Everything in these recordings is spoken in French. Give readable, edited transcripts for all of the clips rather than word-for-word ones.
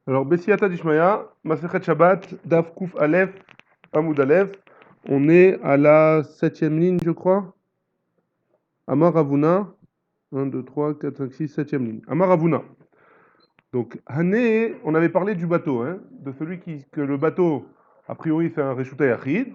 Alors, Bessiata Dishmaya, Masechet Shabbat, Daf Kouf Aleph, Hamoud Aleph. On est à la septième ligne, je crois. Amar Ravuna. 1, 2, 3, 4, 5, 6, septième ligne. Amar Ravuna. Donc, Hané, on avait parlé du bateau, hein, de celui que le bateau, a priori, c'est un Reshuta Yachid.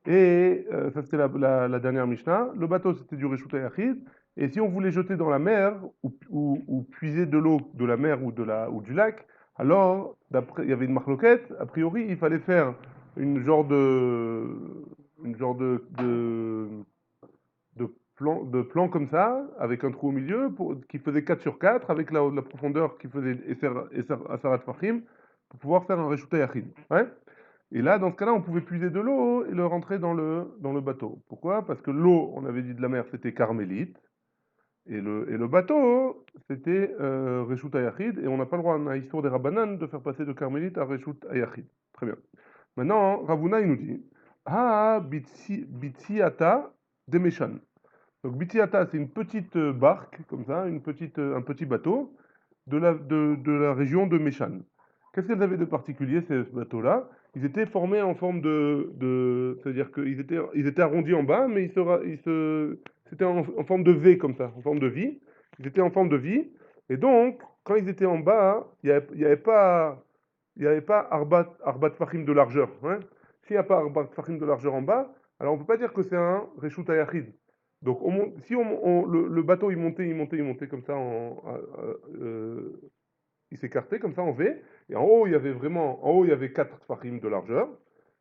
Et ça, c'était la dernière Mishnah. Le bateau, c'était du Reshuta Yachid. Et si on voulait jeter dans la mer, ou puiser de l'eau de la mer ou du lac, alors, il y avait une marloquette. A priori, il fallait faire une genre de plan comme ça, avec un trou au milieu, qui faisait 4 sur 4 avec la profondeur qui faisait Asarat Fahim, pour pouvoir faire un Reshuta Yachid. Ouais. Et là, dans ce cas-là, on pouvait puiser de l'eau et le rentrer dans le bateau. Pourquoi? Parce que l'eau, on avait dit de la mer, c'était carmélite, et le bateau, c'était Reshut Hayachid, et on n'a pas le droit, on a l'histoire des Rabbanan, de faire passer de carmélite à Reshut Hayachid. Très bien. Maintenant, Ravuna, il nous dit, Ah, Bitsiata Demeshan. Donc Bitiata, c'est une petite barque, comme ça, un petit bateau de la région de Méchan. Qu'est-ce qu'elles avaient de particulier, ces bateaux-là? Ils étaient formés en forme c'est-à-dire qu'ils étaient arrondis en bas, mais c'était en forme de V, comme ça, en forme de vie. Ils étaient en forme de vie, et donc, quand ils étaient en bas, il y avait pas Arbat Fahim de largeur. Hein. S'il n'y a pas Arbat Fahim de largeur en bas, alors on ne peut pas dire que c'est un Reshut Hayachid. Donc, si le bateau il montait comme ça, il s'écartait comme ça en V, et en haut il y avait 4 tfachim de largeur,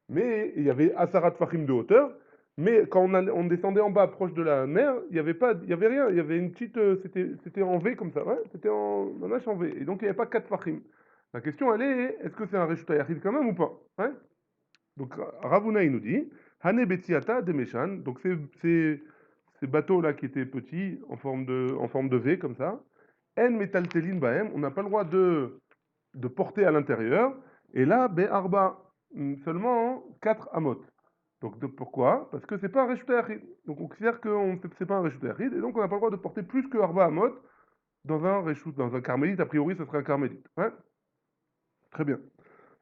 mais il y avait Asarat tfachim de hauteur, mais quand on descendait en bas, proche de la mer, il y avait rien, il y avait une petite, c'était en V comme ça, ouais, c'était en H en V, et donc il n'y avait pas 4 tfachim. La question elle est, est-ce que c'est un Reshut Hayachid quand même ou pas? Ouais. Donc Ravuna il nous dit, Hane Betsiata Demeshan, donc ces bateaux-là qui étaient petits, en forme de V comme ça, En Metaltelin Bahem, on n'a pas le droit de porter à l'intérieur, et là, Arba, seulement 4 amot. Donc pourquoi? Parce que c'est pas un Reshut Hayachid. Donc on considère que c'est pas un Reshut Hayachid, et donc on n'a pas le droit de porter plus que Arba amot dans un carmélite, a priori ce serait un carmélite. Ouais. Très bien.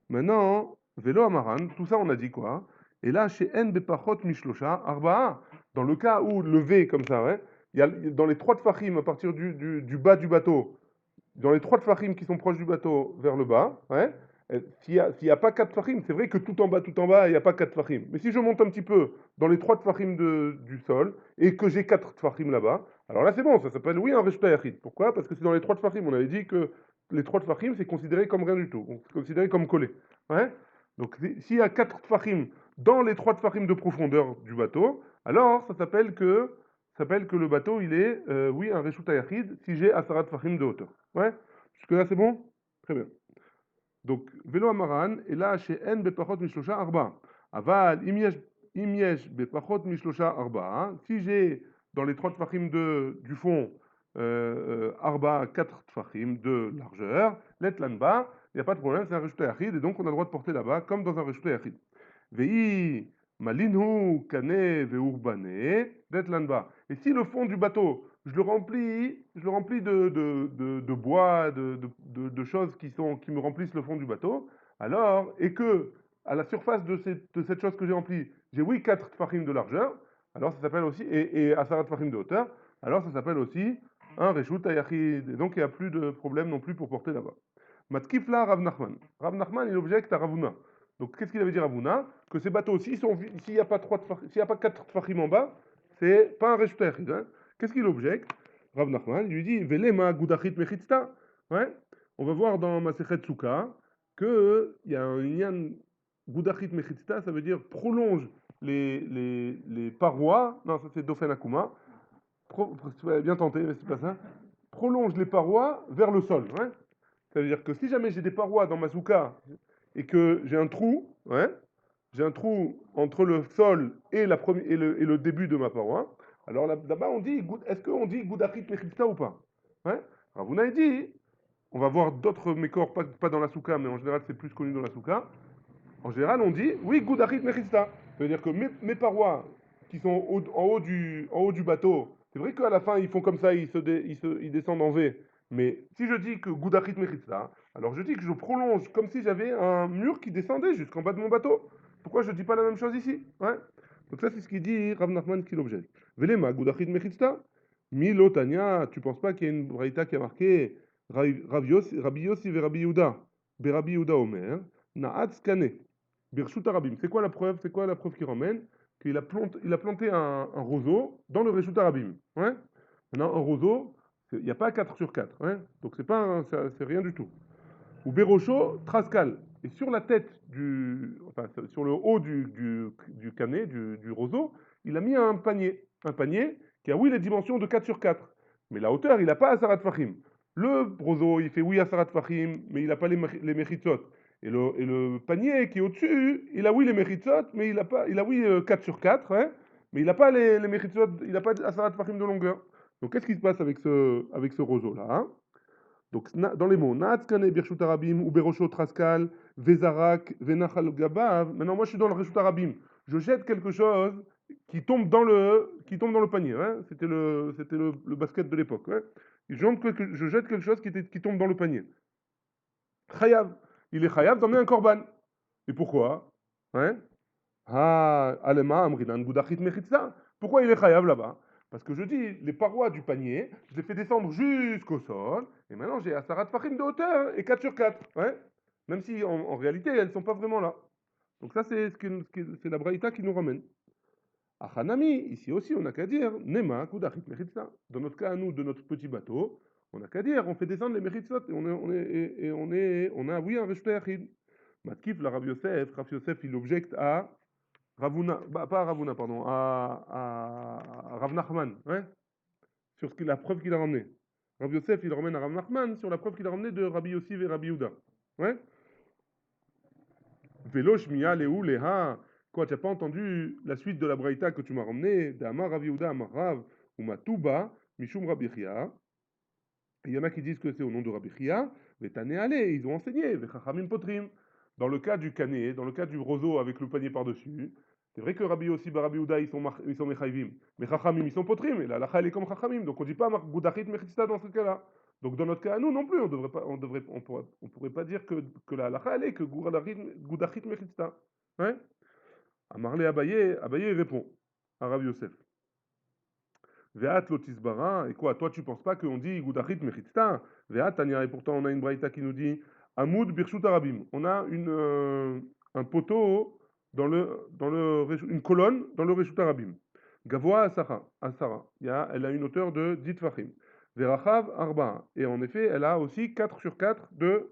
Maintenant, Vélo Amaran, tout ça on a dit quoi? Et là, chez N Bepachot Mishlosha, Arba'a, dans le cas où le V comme ça, ouais, dans les trois tfachim à partir du bas du bateau, dans les trois tfachim qui sont proches du bateau vers le bas, ouais, s'il y a pas quatre tfachim, c'est vrai que tout en bas, il n'y a pas quatre tfachim. Mais si je monte un petit peu dans les trois tfachim du sol et que j'ai quatre tfachim là-bas, alors là c'est bon, ça s'appelle oui un Reshut Hayachid. Pourquoi? Parce que c'est dans les trois tfachim. On avait dit que les trois tfachim c'est considéré comme rien du tout, c'est considéré comme collé. Ouais. Donc s'il y a quatre tfachim dans les trois tfachim de profondeur du bateau, alors ça s'appelle que le bateau il est oui un Reshut Hayachid si j'ai Asarat tfachim de hauteur. Ouais. Jusque-là, c'est bon? Très bien. Donc, Vélo Amaran, et là, chez N Bepachot Mishlosha Arba. Aval, Imiesh Bepachot Mishlosha Arba. Si j'ai dans les trois tfachim du fond, Arba, 4 tfachim de largeur, let l'anba, il n'y a pas de problème, c'est un rejeté achid, et donc on a le droit de porter là-bas, comme dans un rejeté achid. Vei malinhu kane veurbane, let l'anba. Et si le fond du bateau, je le remplis de bois, de choses qui me remplissent le fond du bateau, alors, et que à la surface de cette chose que j'ai remplie, j'ai oui 4 tfachim de largeur, alors ça s'appelle aussi, et Asarat tfachim de hauteur, alors ça s'appelle aussi un Reshut Hayachid. Et donc il n'y a plus de problème non plus pour porter là-bas. Matkifla Rav Nachman. Rav Nachman, il objecte à Ravuna. Donc qu'est-ce qu'il avait dit Ravuna? Que ces bateaux, s'il n'y a pas 4 tfachim en bas, c'est pas un Reshut Hayachid. Hein. Qu'est-ce qu'il objecte? Rav Nachman, il lui dit Velema Gudachit Mechitzta. Ouais. On va voir dans Masechet Souka qu'il y a un Inyan Gudachit Mechitzta, ça veut dire prolonge les parois. Non, ça c'est Dofen Akuma. Bien tenté, mais c'est pas ça. Prolonge les parois vers le sol. Ouais. Ça veut dire que si jamais j'ai des parois dans ma souka et que j'ai un trou, ouais, j'ai un trou entre le sol et le début de ma paroi, alors là-bas on dit, est-ce qu'on dit Goudachit Mechitza ou pas? Ouais. Alors vous n'avez dit, on va voir d'autres mécors, pas dans la souka, mais en général c'est plus connu dans la souka. En général on dit, oui, Goudachit Mechitza. Ça veut dire que mes parois qui sont en haut du bateau, c'est vrai qu'à la fin ils font comme ça, ils descendent en V. Mais si je dis que Goudachit Mechitza, Alors je dis que je prolonge comme si j'avais un mur qui descendait jusqu'en bas de mon bateau. Pourquoi je ne dis pas la même chose ici? Ouais. Donc ça c'est ce qu'il dit Rav Nachman qui l'objecte. Velema gudachid mechitzta. Milo Tanya, tu penses pas qu'il y a une braïta qui a marqué Rabbi Yossi ve Rabbi Yehuda. Be Rabbi Yehuda Omer, Naatz Kane. Birshut Arabim. C'est quoi la preuve? C'est quoi la preuve qui ramène? Il a planté un roseau dans le Reshut Arabim. Ouais. Maintenant, un roseau, il n'y a pas 4 sur 4. Ouais. Donc c'est pas c'est rien du tout. Ou Bérocho, Trascal. Et sur la tête enfin sur le haut du canet, du roseau, il a mis un panier. Un panier qui a, oui, les dimensions de 4 sur 4. Mais la hauteur, il n'a pas Asarat Fahim. Le roseau, il fait, oui, Asarat Fahim, mais il n'a pas les Mechitzot. Et le panier qui est au-dessus, il a, oui, les Mechitzot, mais il a, oui, 4 sur 4, hein, mais il n'a pas les Mechitzot, il n'a pas Asarat Fahim de longueur. Donc qu'est-ce qui se passe avec ce roseau-là, hein? Donc, dans les mots, Naatzkane Birshut Arabim, ou Berosho Traskal, Vezarak, Venachal Gabav. Maintenant, moi, je suis dans le Reshut Arabim. Je jette quelque chose qui tombe dans le panier. Hein. C'était le basket de l'époque. Hein. Je jette quelque chose qui tombe dans le panier. Chayav. Il est chayav d'emmener un korban. Et pourquoi? Hein? Ah, Alema, Amrinan, Gudachit Mechitza. Pourquoi il est chayav là-bas? Parce que je dis, les parois du panier, je les fais descendre jusqu'au sol, et maintenant j'ai Asarat Fahim de hauteur et 4 sur 4. Ouais? Même si en réalité, elles ne sont pas vraiment là. Donc ça, c'est la braïta qui nous ramène. Achanami, ici aussi, on n'a qu'à dire, Nema, Gudachit Mechitza. Dans notre cas, à nous, de notre petit bateau, on n'a qu'à dire, on fait descendre les Mechitzot, et on a, oui, un Reshut Yachid. Matkif, la Rav Yosef, il objecte à Ravuna, bah, pas à Ravuna, pardon, à Rav Nachman, ouais, sur la preuve qu'il a ramenée. Rav Yosef, il ramène à Rav Nachman sur la preuve qu'il a ramenée de Rabbi Yossi et Rabbi Yehuda. Ouais. Velo shmiya lehu leha. Quoi, tu n'as pas entendu la suite de la braïta que tu m'as ramenée, d'Amar Rabbi Yehuda, Amar Rav, ou Matuba, Mishum Rabbi Chia. Il y en a qui disent que c'est au nom de Rabbi Chia, mais Tané allé, ils ont enseigné, Vechachamim Potrim. Dans le cas du canet, dans le cas du roseau avec le panier par-dessus, c'est vrai que Rabbi Yossi, Rabbi Uda, ils sont Mechaïvim, mais Chachamim, ils sont Potrim, et la lacha, elle est comme Chachamim, donc on ne dit pas Goudachit Mechitzta dans ce cas-là. Donc dans notre cas, nous non plus, on pourrait pas dire que la lacha, elle est que Goudachit Mechitzta. Hein? Amarle Abaye, Abaye répond à Rabbi Yosef. Veat lotisbara, et quoi, toi tu penses pas qu'on dit Gudachit mechitzta? Veat tania, et pourtant on a une braïta qui nous dit Amoud birshut arabim. On a un poteau une colonne dans le reshut arabim. Gavoa asara. Elle a une hauteur de 10 tfachim. Verachav arba. Et en effet, elle a aussi 4 sur 4 de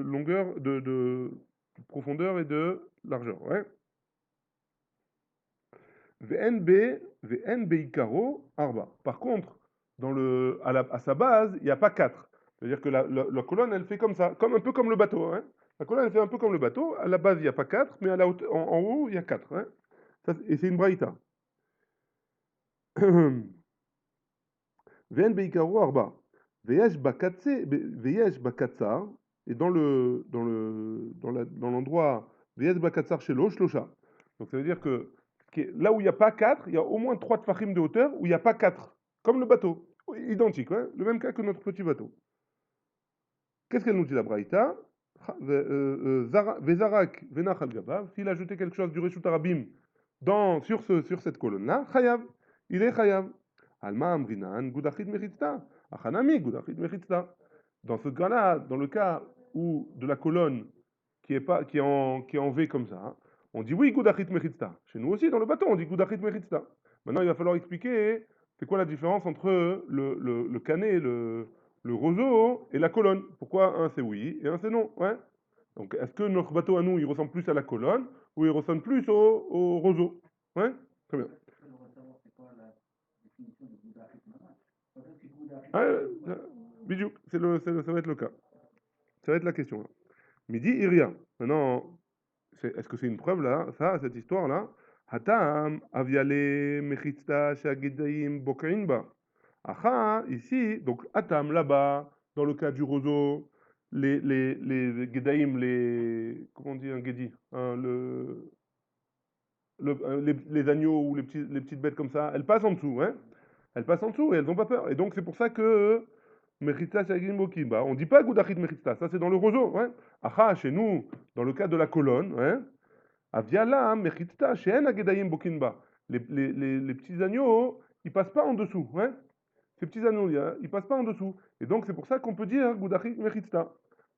longueur, de profondeur et de largeur. Ouais. VNB, VNB Icaro, Arba. Par contre, à sa base, il n'y a pas 4. C'est-à-dire que la colonne, elle fait comme ça, un peu comme le bateau. Hein. La colonne, elle fait un peu comme le bateau. À la base, il n'y a pas 4, mais en haut, il y a 4. Hein. Et c'est une braïta. VNB Icaro, Arba. Veyesh Bakatsar, et dans l'endroit Veyesh Bakatsar chez Shlosha. Donc ça veut dire que là où il n'y a pas 4, il y a au moins 3 tfachim de hauteur où il n'y a pas 4. Comme le bateau. Identique, hein, le même cas que notre petit bateau. Qu'est-ce qu'elle nous dit la Braïta? Vezarak venachal gabav. S'il a jeté quelque chose du Reshut Arabim sur cette colonne-là, chayav. Il est chayav. Alma amrinan gudachit mechitzta. Achanami gudachit mechitzta. Dans ce cas-là, dans le cas où de la colonne qui est en V comme ça, hein, on dit oui, Gudachit Mechitzta. Chez nous aussi, dans le bateau, on dit Gudachit Mechitzta. Maintenant, il va falloir expliquer c'est quoi la différence entre le canet, le roseau et la colonne. Pourquoi un c'est oui et un c'est non, ouais. Donc, est-ce que notre bateau à nous, il ressemble plus à la colonne ou il ressemble plus au roseau? Ouais. Très bien. Ah, Bidjouk, ça va être le cas. Ça va être la question, là. Midi, Iria. Maintenant, est-ce que c'est une preuve là, cette histoire-là? Hatam, aviale, mechitzta, shagedaim, bokainba. Aha, ici, donc Hatam, là-bas, dans le cas du roseau, les gedaim, comment on dit un gedi? Hein, les agneaux ou les petites bêtes comme ça, elles passent en dessous, hein? Elles passent en dessous et elles n'ont pas peur. Et donc c'est pour ça que Mechitza Shagim Bokimba. On dit pas Goudachit Mechitza, ça c'est dans le roseau. Ouais. Acha, chez nous, dans le cas de la colonne, ouais. Aviala Mechitza She'en Agedayim Bokimba. Les petits agneaux, ils passent pas en dessous. Ouais. Ces petits agneaux, ils passent pas en dessous. Et donc c'est pour ça qu'on peut dire Goudachit Mechitza.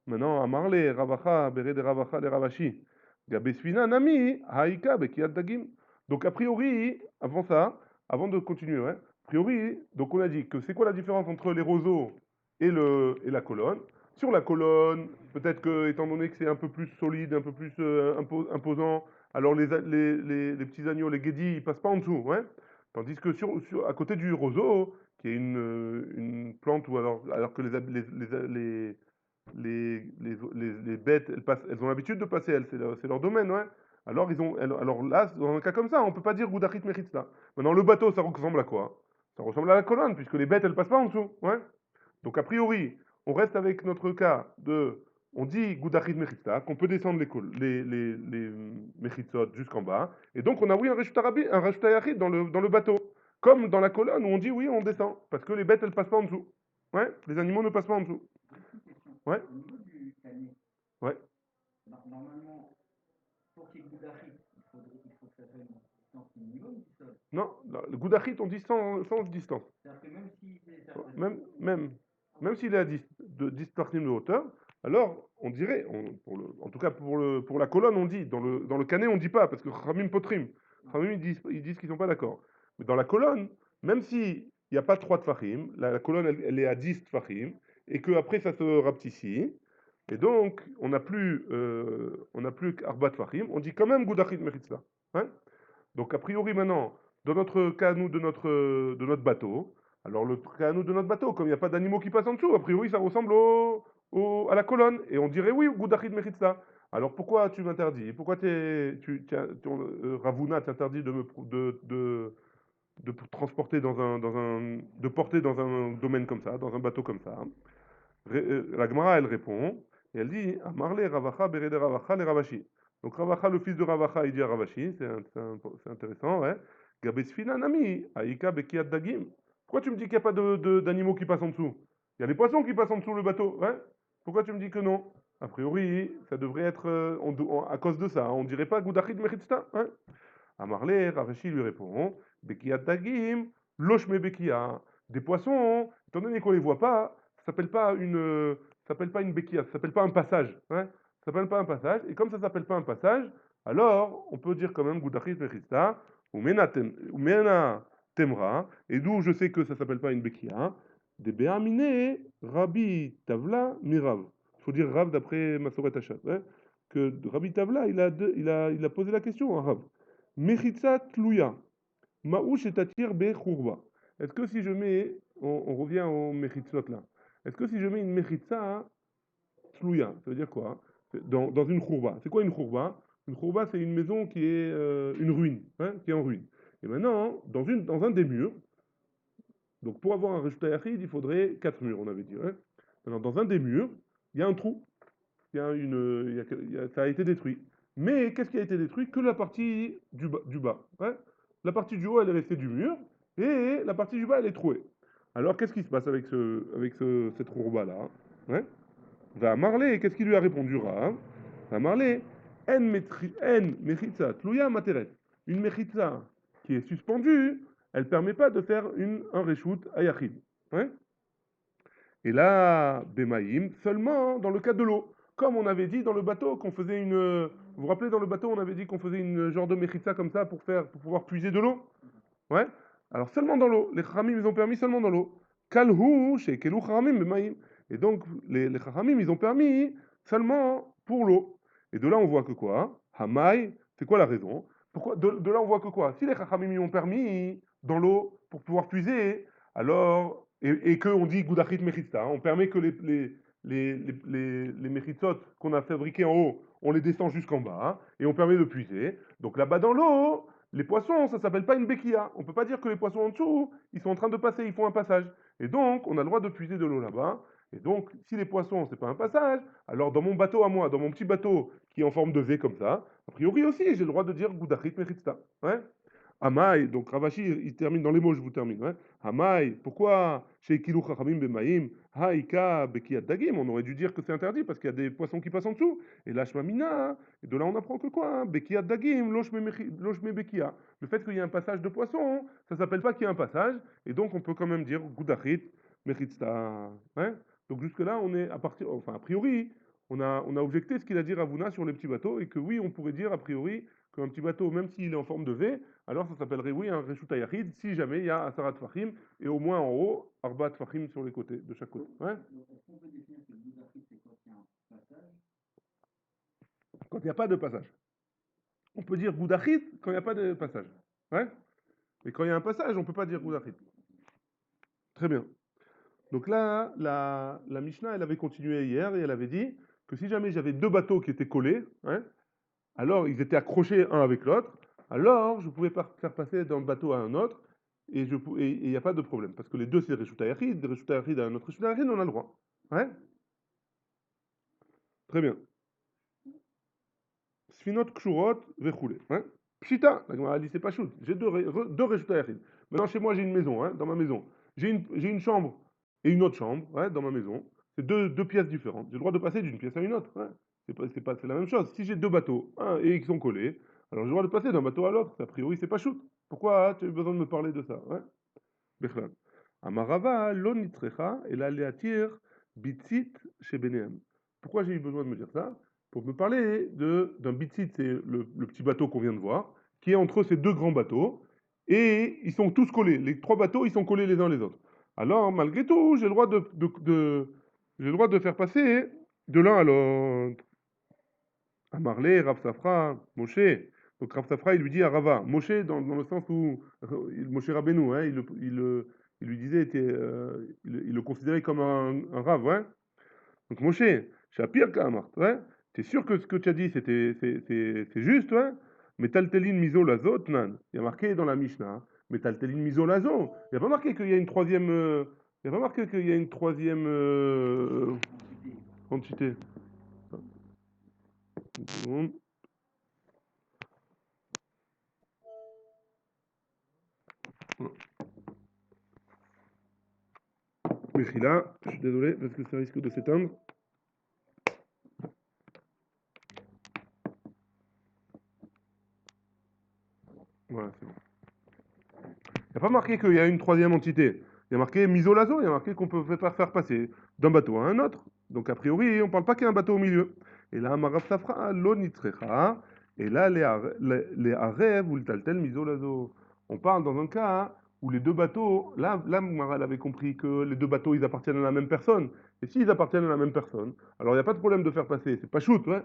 Maintenant, Amarle, Ravacha, Bered Ravacha, le Ravashi. Gabesfina Nami, Haïka, Bekiat Dagim. Donc a priori, avant ça, avant de continuer, ouais, a priori, donc on a dit que c'est quoi la différence entre les roseaux et la colonne. Sur la colonne, peut-être que, étant donné que c'est un peu plus solide, un peu plus imposant, alors les petits agneaux, les guédis, ils passent pas en dessous, ouais. Tandis que à côté du roseau, qui est une plante, ou alors que les bêtes, elles ont l'habitude de passer, c'est leur domaine, ouais. Alors là, dans un cas comme ça, on peut pas dire Goudachit Mechitza. Maintenant, le bateau, ça ressemble à quoi? Ça ressemble à la colonne, puisque les bêtes, elles passent pas en dessous, ouais. Donc, a priori, on reste avec notre cas on dit Goudachit Mechitza, qu'on peut descendre les Mechitzot jusqu'en bas, et donc on a oui un Rashta Yachid dans le bateau, comme dans la colonne où on dit oui, on descend, parce que les bêtes, elles passent pas en dessous. Ouais, les animaux ne passent pas en dessous. Ouais. Au niveau du canier, Ouais. normalement, pour qu'il y ait Goudachit, il faut que ça soit une distance minimum du sol. Non, le Goudachit, on dit sans distance. C'est-à-dire que même si c'est Même s'il est à 10 parties de hauteur, alors on dirait, en tout cas pour la colonne, on dit, dans le canet, on dit pas, parce que Khamim Potrim, Khamim, ils disent qu'ils sont pas d'accord. Mais dans la colonne, même s'il n'y a pas 3 tfachim, la colonne, elle est à 10 tfachim, et qu'après ça se rapetissit, et donc on n'a plus qu'Arba tfachim, on dit quand même Goudachit Mechitza. Hein. Donc a priori maintenant, dans notre cas, nous, de notre bateau, alors le cas, nous, de notre bateau, comme il n'y a pas d'animaux qui passent en dessous, a priori ça ressemble à la colonne. Et on dirait oui, Goudachid Mechitza. Alors pourquoi tu m'interdis? Pourquoi Ravuna t'interdit de transporter de porter dans un domaine comme ça, dans un bateau comme ça? La Gemara, elle répond, et elle dit, Amarle Ravacha Berede Ravacha le Ravashi. Donc Ravacha, le fils de Ravacha, il dit à Ravashi, c'est intéressant, ouais. Gabesfina Nami, Aïka Bekiat Dagim. Pourquoi tu me dis qu'il n'y a pas d'animaux qui passent en dessous? Il y a des poissons qui passent en dessous le bateau, ouais. Pourquoi tu me dis que non? A priori, ça devrait être à cause de ça. On dirait pas Goudachid Mechitzta, hein. Amarle, Ravashi lui répond, Bekiat Dagim, Loshme Bekia. Des poissons, étant donné qu'on les voit pas, ça s'appelle pas une béquille, ça s'appelle pas un passage, hein, ça s'appelle pas un passage, et comme ça s'appelle pas un passage, alors on peut dire quand même Goudachis Mechista, ou Mena Temra, et d'où je sais que ça s'appelle pas une béquille, hein, des Béamine, Rabbi Tavla, Mirav. Il faut dire Rav d'après Masoret Hachat, hein, que Rabbi Tavla, il a posé la question à Rav. Mechitza Tlouya, Maouch et Atir Be Khourba. Est-ce que si je mets, on revient au Mechitzot là, est-ce que si je mets une Mechitza Tlouya, ça veut dire quoi? Dans une Khourba. C'est quoi une Khourba? Une Khourba, c'est une maison qui est une ruine, hein, qui est en ruine. Et maintenant, dans un des murs, donc pour avoir un résultat Yachid, il faudrait 4 murs, on avait dit. Hein. Maintenant, dans un des murs, il y a un trou, ça a été détruit. Mais qu'est-ce qui a été détruit? Que la partie du bas. Hein. La partie du haut, elle est restée du mur, et la partie du bas, elle est trouée. Alors, qu'est-ce qui se passe avec cette rourba-là? Hein. Va Marley, qu'est-ce qu'il lui a répondu, Rav? Va Marley, en mechitza, tlouya materet. Une mechitza qui est suspendue, elle ne permet pas de faire un reshoot ayachid. Hein. Et là, Bemaïm, seulement dans le cas de l'eau. Comme on avait dit dans le bateau qu'on faisait une. Vous vous rappelez, dans le bateau, on avait dit qu'on faisait une genre de mechitza comme ça pour pouvoir puiser de l'eau. Ouais. Alors seulement dans l'eau. Les Chachamim, ils ont permis seulement dans l'eau. Kalhu, chez Kelu Chachamim, Bemaïm. Et donc, les Chachamim, ils ont permis seulement pour l'eau. Et de là, on voit que quoi? Hamai, c'est quoi la raison? Pourquoi de là, on voit que quoi? Si les Chachamim ils ont permis dans l'eau pour pouvoir puiser, alors et qu'on dit Goudachit Mechitza, hein, on permet que les Mechitzot qu'on a fabriqués en haut, on les descend jusqu'en bas, hein, et on permet de puiser. Donc là-bas dans l'eau, les poissons, ça s'appelle pas une béquilla. On peut pas dire que les poissons en dessous, ils sont en train de passer, ils font un passage. Et donc, on a le droit de puiser de l'eau là-bas. Et donc, si les poissons, c'est pas un passage, alors dans mon bateau à moi, dans mon petit bateau qui est en forme de V comme ça, a priori aussi, j'ai le droit de dire Goudachit Mechitza. Ouais. Amaï, donc Ravashi, il termine dans les mots, je vous termine. Hein. Amaï, pourquoi chez Kilu Chachamim Bemaïm, Haïka Bekiyat Dagim, on aurait dû dire que c'est interdit parce qu'il y a des poissons qui passent en dessous. Et là, Shmamina, hein, et de là on apprend que quoi hein, Bekiyat Dagim, Loshme Bekia. Le fait qu'il y ait un passage de poisson, ça s'appelle pas qu'il y a un passage, et donc on peut quand même dire Goudachit, Mechitsta. Hein. Donc jusque-là, on est à partir, enfin a priori, on a objecté ce qu'il a dit Ravuna sur les petits bateaux, et que oui, on pourrait dire a priori qu'un petit bateau, même s'il est en forme de V, alors ça s'appellerait oui un Reshut Yachid si jamais il y a Asarat Fahim et au moins en haut, Arbat Fahim sur les côtés, de chaque côté. Ouais. Est-ce qu'on peut définir que le Goudachit, c'est quoi? C'est un passage? Quand il n'y a pas de passage. On peut dire Goudachit quand il n'y a pas de passage. Ouais. Mais quand il y a un passage, on ne peut pas dire Goudachit. Très bien. Donc là, la Mishnah, elle avait continué hier et elle avait dit que si jamais j'avais deux bateaux qui étaient collés, hein, alors ils étaient accrochés un avec l'autre, alors je pouvais pas faire passer d'un bateau à un autre et il n'y a pas de problème. Parce que les deux c'est Reshut Yachid, Reshut Yachid à un autre Reshut Yachid, on a le droit. Ouais. Très bien. Sfinot kshurot vechoule. Hein. Pshita, la Gemara dit c'est pas shoot. J'ai deux Reshut Yachid. Maintenant chez moi j'ai une maison, hein, dans ma maison. J'ai une chambre et une autre chambre ouais, dans ma maison. C'est deux pièces différentes. J'ai le droit de passer d'une pièce à une autre. Ouais. C'est la même chose. Si j'ai deux bateaux un, et qui sont collés, alors j'ai le droit de passer d'un bateau à l'autre. A priori c'est pas shoot. Pourquoi tu as eu besoin de me parler de ça ouais. Bechlal. Amarava lo nitrecha el aleatir bitzit chez Benehem. Pourquoi j'ai eu besoin de me dire ça? Pour me parler d'un bitzit, c'est le petit bateau qu'on vient de voir, qui est entre ces deux grands bateaux, et ils sont tous collés. Les trois bateaux, ils sont collés les uns les autres. Alors, malgré tout, j'ai le droit j'ai le droit de faire passer de l'un à l'autre. Amarle, Rav Safra, Moshe. Donc Rav Safra, il lui dit à Rava, Moshe dans le sens où Moshe Rabbeinu, hein, il lui disait, il le considérait comme un Rav, hein. Donc Moshe, Shapir Kahamart, ouais. T'es sûr que ce que tu as dit, c'est juste, ouais. Metaltelin miso lazo, tnan. Il y a marqué dans la Mishnah, hein, Metaltelin miso lazo. Il n'y a pas marqué qu'il y a une troisième, il n'y a pas marqué qu'il y a une troisième quantité. Une seconde. Mechila, je suis désolé parce que ça risque de s'éteindre. Voilà, c'est bon. Il n'y a pas marqué qu'il y a une troisième entité. Il y a marqué misolazo, il y a marqué qu'on peut pas faire passer d'un bateau à un autre. Donc a priori, on ne parle pas qu'il y a un bateau au milieu. Et là, Marav Safra, l'onitrecha, et là, les arev ou le taltel misolazo. On parle dans un cas où les deux bateaux, là Maral avait compris que les deux bateaux, ils appartiennent à la même personne. Et s'ils appartiennent à la même personne, alors il n'y a pas de problème de faire passer, c'est pas shoot, ouais.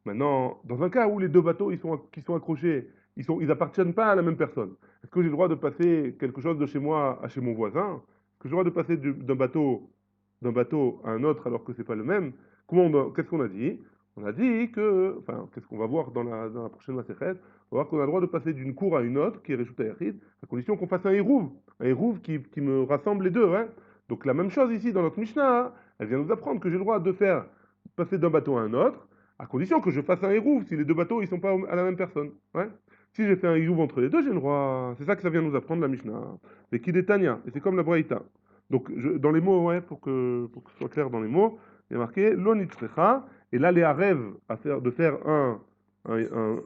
Maintenant, dans un cas où les deux bateaux, qui sont accrochés, ils appartiennent pas à la même personne. Est-ce que j'ai le droit de passer quelque chose de chez moi à chez mon voisin? Est-ce que j'ai le droit de passer d'un bateau à un autre alors que c'est pas le même? Qu'est-ce qu'on a dit? On a dit que, enfin, qu'est-ce qu'on va voir dans la prochaine Masechet? On va voir qu'on a le droit de passer d'une cour à une autre, qui est Reshut Yachid, à condition qu'on fasse un hérouv qui me rassemble les deux. Hein. Donc la même chose ici dans notre Mishnah, hein. Elle vient nous apprendre que j'ai le droit de faire passer d'un bateau à un autre, à condition que je fasse un hérouv si les deux bateaux ils sont pas à la même personne. Ouais. Si j'ai fait un Yuv entre les deux, j'ai le droit. C'est ça que ça vient nous apprendre la Mishnah. Les Kidetania. Et c'est comme la Braïta. Donc, dans les mots, ouais, pour que ce soit clair dans les mots, il y a marqué Lonitzrecha. Et là, les Arev de faire un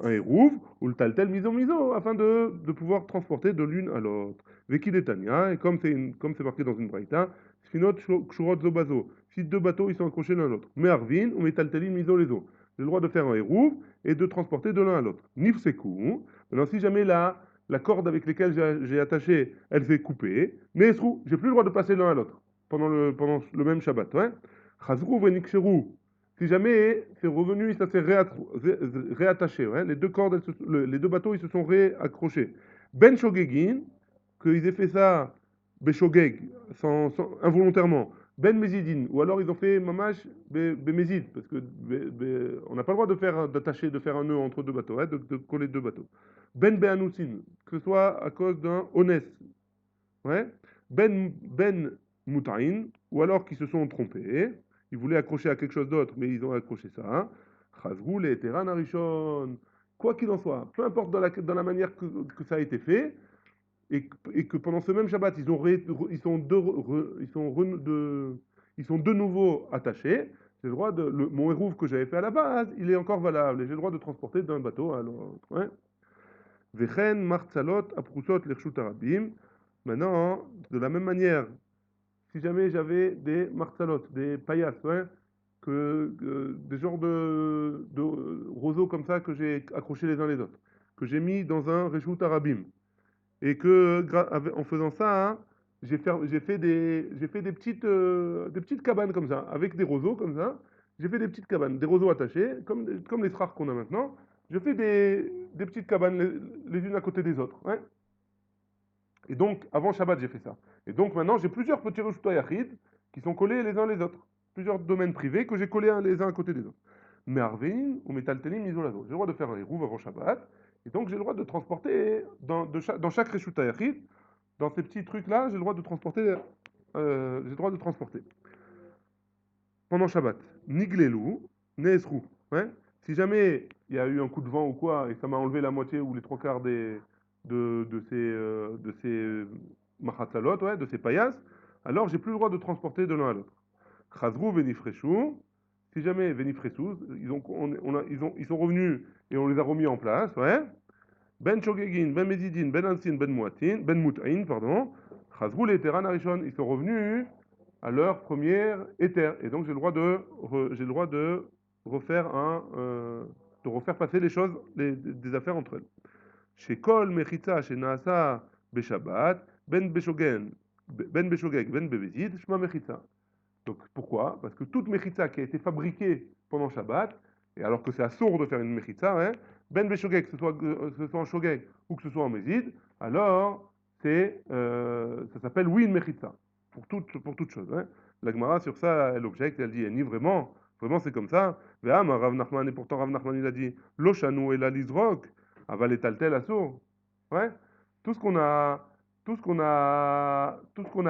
Hérouv, ou le Taltel miso, afin de pouvoir transporter de l'une à l'autre. Vekidetania. Et comme c'est marqué dans une Braïta, Sfinot Kshurot Zobazo. Si deux bateaux, ils sont accrochés l'un à l'autre. Me'arvin ou Metaltelin miso les eaux. J'ai le droit de faire un Hérouv et de transporter de l'un à l'autre. Nifsekou. Maintenant, si jamais la corde avec laquelle j'ai attaché, elle s'est coupée, Nesrou, j'ai plus le droit de passer l'un à l'autre pendant le même Shabbat. Ouais. Chazrou veniksheru. Si jamais c'est revenu, ça s'est réattaché. Ouais. Les deux cordes, les deux bateaux, ils se sont réaccrochés. Ben Shogegin, qu'ils aient fait ça, Beshogeg, involontairement. Ben Mezidin, ou alors ils ont fait Mamash Bemezid, parce que on n'a pas le droit d'attacher, de faire un nœud entre deux bateaux, hein, de coller deux bateaux. Ben Behanousin, que ce soit à cause d'un honnête, ouais. Ben Moutaïn, ou alors qu'ils se sont trompés, ils voulaient accrocher à quelque chose d'autre, mais ils ont accroché ça. Chazrou les Teran Arishon, quoi qu'il en soit, peu importe dans la manière que ça a été fait, et que pendant ce même Shabbat, ils sont de nouveau attachés, j'ai le droit mon hérouve que j'avais fait à la base, il est encore valable, et j'ai le droit de transporter d'un bateau à l'autre. Ouais. Vechen, martzalot, aprusot, l'irshut arabim. Maintenant, de la même manière, si jamais j'avais des martzalot, des paillasses, ouais, des genres de roseaux comme ça que j'ai accrochés les uns les autres, que j'ai mis dans un reshut arabim, et que en faisant ça, hein, j'ai fait des petites cabanes comme ça, avec des roseaux comme ça. J'ai fait des petites cabanes, des roseaux attachés, comme les strass qu'on a maintenant. Je fais des petites cabanes les unes à côté des autres. Ouais. Et donc, avant Shabbat, j'ai fait ça. Et donc, maintenant, j'ai plusieurs petits Reshut Yachid qui sont collés les uns les autres. Plusieurs domaines privés que j'ai collés les uns à côté des autres. Mais Arvein ou Metaltelim Isolazo. J'ai le droit de faire un rouve avant Shabbat. Et donc, j'ai le droit de transporter dans chaque Reshut Yachid, dans ces petits trucs-là, j'ai le droit de transporter. J'ai le droit de transporter. Pendant Shabbat, Niglelu, Neesru. Ouais. Si jamais il y a eu un coup de vent ou quoi, et ça m'a enlevé la moitié ou les trois quarts de ces machatlalot, ouais, de ces paillasses, alors j'ai plus le droit de transporter de l'un à l'autre. Chazru venifreshu. Si jamais venifreshu, ils sont revenus et on les a remis en place, ouais. Ben shogegin, ben mezidin, ben ansin, ben mut'ain, pardon. Chazru les teran arishon. Ils sont revenus à leur première éther. Et donc j'ai le droit de refaire de refaire passer les choses, des affaires entre elles. Chez Kol Mechitza, chez Naasa Beshabbat, Ben Beshogeg, Ben Bevezid, Shma Mechitza. Donc pourquoi? Parce que toute Mechitza qui a été fabriquée pendant Shabbat, et alors que c'est assourd de faire une Mechitza, hein, Ben Beshogeg, que ce soit en Shogeg ou que ce soit en Mezid, alors ça s'appelle oui une Mechitza, pour toute chose. Hein. La Gemara sur ça, elle objecte, elle dit, ni vraiment, vraiment c'est comme ça. Ve'am, Rav Nachman, et pourtant Rav Nachman il a dit, Lo shanu el alizrok, aval etaltel assour. Ouais. Tout ce qu'on a, tout ce qu'on a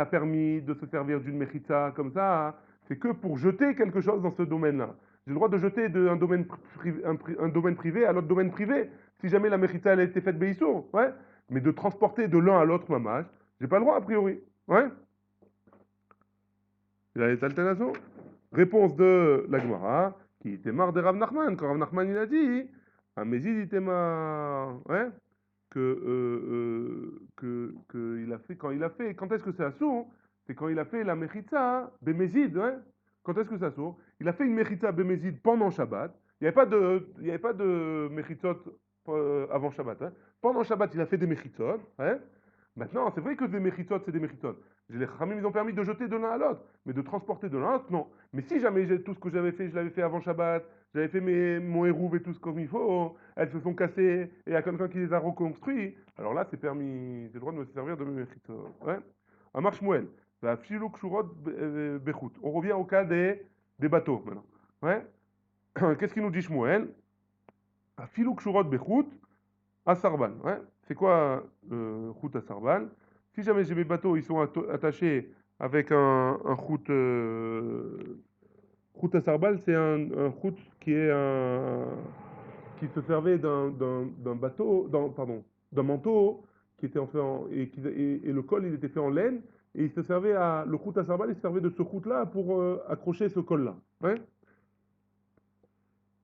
permis de se servir d'une mechitza comme ça, hein, c'est que pour jeter quelque chose dans ce domaine-là. J'ai le droit de jeter un domaine privé à l'autre domaine privé, si jamais la mechitza elle a été faite beissour, ouais. Mais de transporter de l'un à l'autre mamage, j'ai pas le droit a priori, ouais. Il a les alterations. Réponse de la Gemara, qui était marre de Rav Nachman, quand Rav Nachman il a dit, ah mais il était marre, ouais, il a fait, quand est-ce que c'est assourd? C'est quand il a fait la mechitza bémézid, ouais. Quand est-ce que c'est assourd? Il a fait une mechitza bémézid pendant Shabbat. Il y avait pas de mechitzot avant Shabbat. Hein. Pendant Shabbat, il a fait des mechitzot. Hein. Maintenant, c'est vrai que des mechitzot, c'est des mechitzot. Les Chachamim, ils ont permis de jeter de l'un à l'autre, mais de transporter de l'un à l'autre, non. Mais si jamais tout ce que j'avais fait, je l'avais fait avant Shabbat, j'avais fait mon hérouve et tout ce comme il faut, elles se sont cassées et il y a quelqu'un qui les a reconstruits, alors là, c'est permis, j'ai le droit de me servir de mes mechitzot. Ouais. Amar Shmuel, la Filuk Shurot Bechut. On revient au cas des bateaux maintenant. Ouais. Qu'est-ce qu'il nous dit Shmuel? Filuk Shurot Bechut, Asarban. Ouais. C'est quoi Chut Asarban? Si jamais j'ai mes bateaux, ils sont attachés avec un chut. Chut Asarban, c'est un chut qui se servait d'un bateau, pardon, d'un manteau qui était en fait et le col il était fait en laine et il se servait le chut Asarban, il se servait de ce chut là pour accrocher ce col là. Ouais.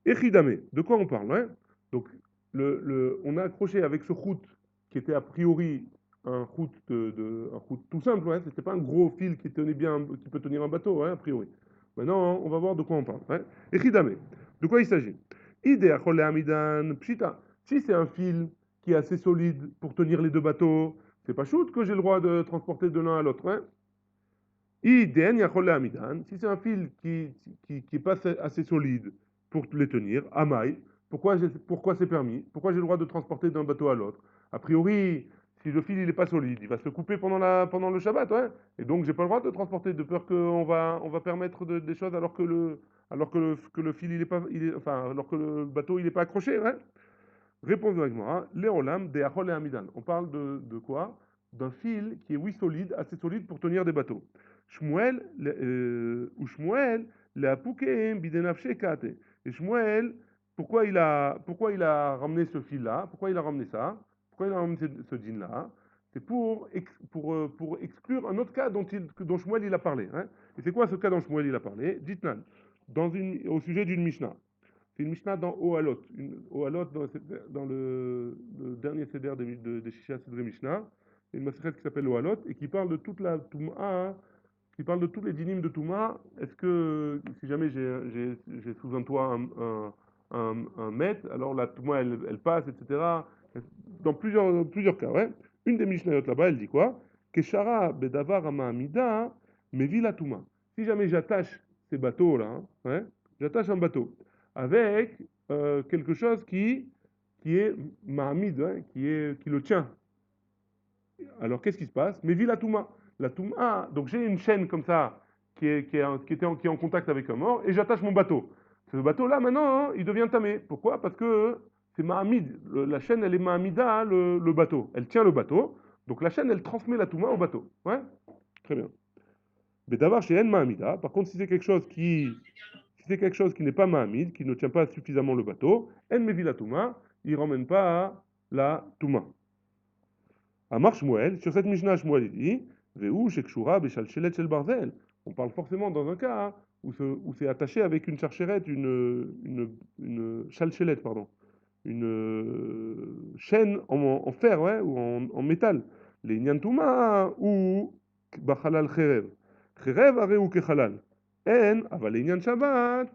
Echidame, de quoi on parle hein. Donc, on a accroché avec ce route qui était a priori un route un route tout simple, hein. C'était pas un gros fil qui tenait bien, qui peut tenir un bateau, hein, a priori. Maintenant, on va voir de quoi on parle. Hein. Echidame, de quoi il s'agit? Ide amidan pshita. Si c'est un fil qui est assez solide pour tenir les deux bateaux, c'est pas shoot que j'ai le droit de transporter de l'un à l'autre. Hein. Iden amidan. Si c'est un fil qui est pas assez solide pour les tenir, Amaï, pourquoi c'est permis? Pourquoi j'ai le droit de transporter d'un bateau à l'autre? A priori, si le fil il est pas solide, il va se couper pendant le Shabbat, ouais. Et donc j'ai pas le droit de transporter de peur on va permettre des choses que le fil enfin alors que le bateau il est pas accroché, ouais. Réponse de l'Agmara, Léolam de Achol et Amidan. On parle de quoi? D'un fil qui est oui solide, assez solide pour tenir des bateaux. Shmuel ou Shmuel, le Apukeim bidenafshe kate. Et Shmuel, pourquoi il a ramené ce fil-là? Pourquoi il a ramené ça? Pourquoi il a ramené ce dîn-là? C'est pour exclure un autre cas dont Shmuel il a parlé. Hein. Et c'est quoi ce cas dont Shmuel il a parlé? Dites-nous, au sujet d'une Mishnah. C'est une Mishnah dans Ohalot. Ohalot, dans le dernier seder de Shisha Sedre Mishnah, il y a une Masechet qui s'appelle Ohalot et qui parle de toute la Touma, hein, qui parle de tous les dynimes de Touma. Est-ce que, si jamais j'ai sous un toit un mètre, alors la Touma elle passe, etc. Dans plusieurs cas, ouais. Une des Mishnayot là-bas, elle dit quoi? Keshara bedavar amida mevi la Touma. Si jamais j'attache ces bateaux-là, hein, ouais, j'attache un bateau avec quelque chose qui est Mahamid, hein, qui le tient. Alors qu'est-ce qui se passe? Mevi la Touma. La Touma, donc j'ai une chaîne comme ça qui est en contact avec un mort et j'attache mon bateau. Ce bateau-là, maintenant, hein, il devient tamé. Pourquoi? Parce que c'est Mahamid. La chaîne, elle est Mahamida, le bateau. Elle tient le bateau. Donc la chaîne, elle transmet la Touma au bateau. Ouais? Très bien. Mais d'abord, chez En Mahamida, par contre, si c'est quelque chose qui n'est pas Mahamid, qui ne tient pas suffisamment le bateau, En Mevi la Touma, il ne ramène pas la Touma. Amar Shmuel, sur cette Mishnah, Shmuel il dit, Ve'u shekshura beshalchelet shel barzel. On parle forcément dans un cas hein, où c'est attaché avec une charcherette, une chalchelette, pardon, une chaîne en fer, ouais, ou en métal. Les Nyantuma ou Bachalal Cherev. Cherev areu kechalal. En, aval les Shabbat.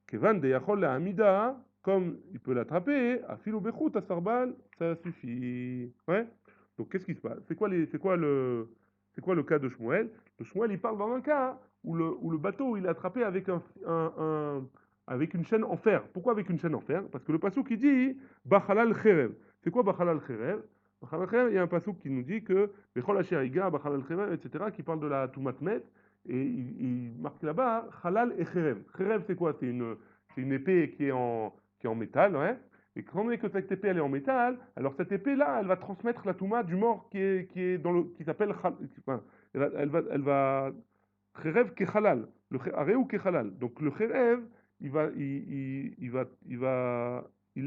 Kevan de Yachol la Amida, comme il peut l'attraper, à fil ou bechut à Sarbal, ça suffit. Ouais. Donc qu'est-ce qui se passe? C'est quoi le cas de Shmuel? Le Shmuel, il parle dans un cas où le bateau, il est attrapé avec avec une chaîne en fer. Pourquoi avec une chaîne en fer? Parce que le passouk qui dit Bachalal Cherev. C'est quoi Bachalal Cherev? Bachalal Cherev, il y a un passouk qui nous dit que Bechol Asheriga, Bachalal Cherev, etc., qui parle de la Toumatmet. Et il marque là-bas Halal et Cherev. Cherev, c'est quoi? C'est une épée qui est en métal, ouais. Et quand on est que cette épée elle est en métal, alors cette épée-là, elle va transmettre la touma du mort qui est qui s'appelle enfin, elle va Cherev Kechalal, le Areu Kechalal. Donc le Cherev, il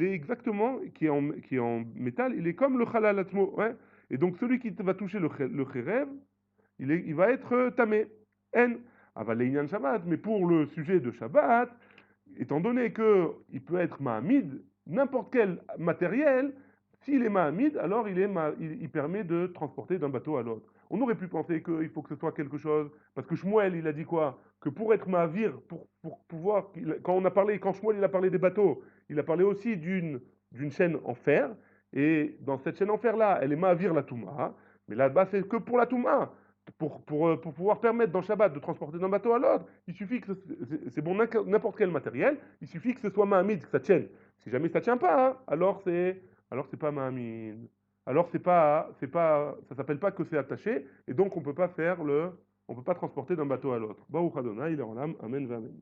est exactement qui est en métal, il est comme le Halal Atmo, ouais. Et donc celui qui va toucher le Cherev, il va être tamé. En. Avaléinian Shabbat. Mais pour le sujet de Shabbat, étant donné qu'il peut être Mahamid, n'importe quel matériel, s'il est Mahamid, alors il permet de transporter d'un bateau à l'autre. On aurait pu penser qu'il faut que ce soit quelque chose, parce que Shmuel, il a dit quoi? Que pour être Mahavir, pour pouvoir, quand Shmuel il a parlé des bateaux, il a parlé aussi d'une chaîne en fer, et dans cette chaîne en fer-là, elle est Mahavir la Touma, mais là-bas c'est que pour la Touma. Pour pouvoir permettre dans Shabbat de transporter d'un bateau à l'autre, il suffit que c'est bon n'importe quel matériel, il suffit que ce soit Mahamid, que ça tienne. Si jamais ça ne tient pas, hein, alors c'est pas Mahamid. Alors ça s'appelle pas que c'est attaché, et donc on peut pas transporter d'un bateau à l'autre. Baruch Adonai, il est en l'âme, Amen, Amen.